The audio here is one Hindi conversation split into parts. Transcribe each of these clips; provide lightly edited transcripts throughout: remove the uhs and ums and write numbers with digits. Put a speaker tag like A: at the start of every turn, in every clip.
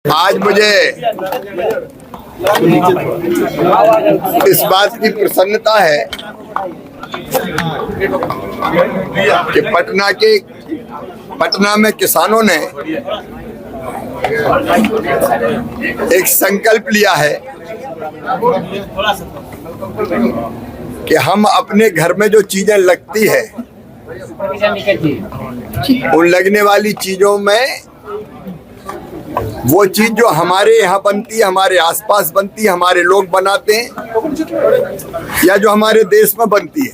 A: आज मुझे इस बात की प्रसन्नता है कि पटना में किसानों ने एक संकल्प लिया है कि हम अपने घर में जो चीजें लगती है उन लगने वाली चीजों में वो चीज जो हमारे यहाँ बनती है, हमारे आसपास बनती है, हमारे लोग बनाते हैं या जो हमारे देश में बनती है,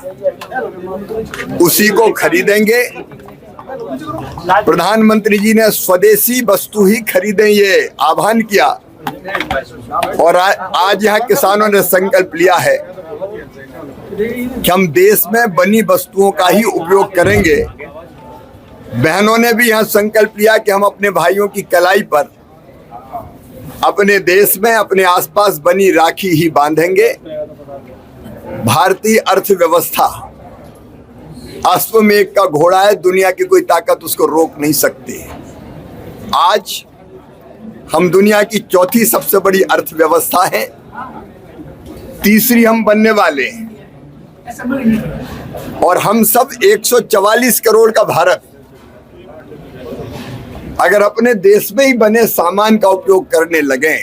A: उसी को खरीदेंगे। प्रधानमंत्री जी ने स्वदेशी वस्तु ही खरीदें ये आह्वान किया और आज यहाँ किसानों ने संकल्प लिया है कि हम देश में बनी वस्तुओं का ही उपयोग करेंगे। बहनों ने भी यहाँ संकल्प लिया कि हम अपने भाइयों की कलाई पर अपने देश में अपने आसपास बनी राखी ही बांधेंगे। भारतीय अर्थव्यवस्था अश्वमेध का घोड़ा है, दुनिया की कोई ताकत उसको रोक नहीं सकती। आज हम दुनिया की चौथी सबसे बड़ी अर्थव्यवस्था है, तीसरी हम बनने वाले हैं और हम सब 144 करोड़ का भारत अगर अपने देश में ही बने सामान का उपयोग करने लगे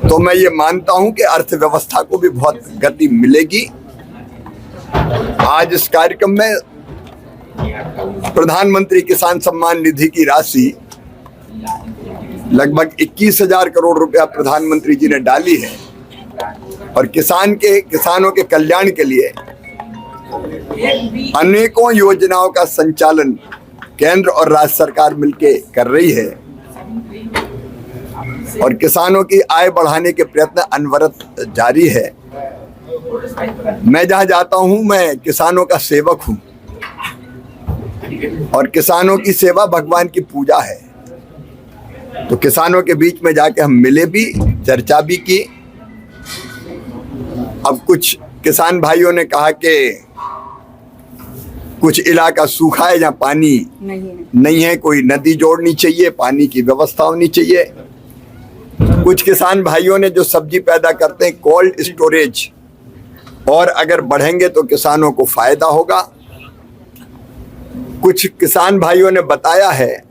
A: तो मैं ये मानता हूं कि अर्थव्यवस्था को भी बहुत गति मिलेगी। आज इस कार्यक्रम में प्रधानमंत्री किसान सम्मान निधि की राशि लगभग 21,000 करोड़ रुपया प्रधानमंत्री जी ने डाली है और किसानों के कल्याण के लिए अनेकों योजनाओं का संचालन केंद्र और राज्य सरकार मिलकर कर रही है और किसानों की आय बढ़ाने के प्रयत्न अनवरत जारी है। मैं जहां जाता हूं मैं किसानों का सेवक हूं और किसानों की सेवा भगवान की पूजा है। तो किसानों के बीच में जाके हम मिले भी, चर्चा भी की। अब कुछ किसान भाइयों ने कहा कि कुछ इलाका सूखा है जहाँ पानी नहीं है, कोई नदी जोड़नी चाहिए, पानी की व्यवस्था होनी चाहिए। कुछ किसान भाइयों ने जो सब्जी पैदा करते हैं कोल्ड स्टोरेज और अगर बढ़ेंगे तो किसानों को फायदा होगा। कुछ किसान भाइयों ने बताया है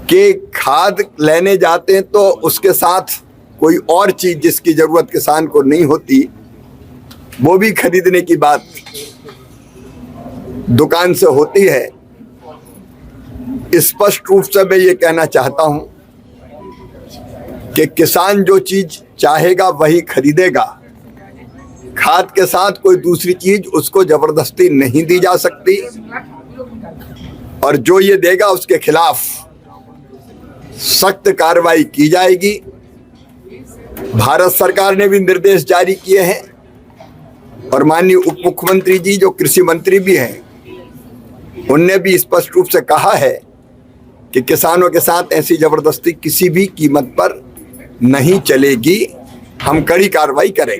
A: कि खाद लेने जाते हैं तो उसके साथ कोई और चीज जिसकी जरूरत किसान को नहीं होती वो भी खरीदने की बात दुकान से होती है। स्पष्ट रूप से मैं ये कहना चाहता हूं कि किसान जो चीज चाहेगा वही खरीदेगा। खाद के साथ कोई दूसरी चीज उसको जबरदस्ती नहीं दी जा सकती और जो ये देगा उसके खिलाफ सख्त कार्रवाई की जाएगी। भारत सरकार ने भी निर्देश जारी किए हैं और माननीय उप मुख्यमंत्री जी जो कृषि मंत्री भी हैं उनने भी स्पष्ट रूप से कहा है कि किसानों के साथ ऐसी जबरदस्ती किसी भी कीमत पर नहीं चलेगी। हम कड़ी कार्रवाई करेंगे।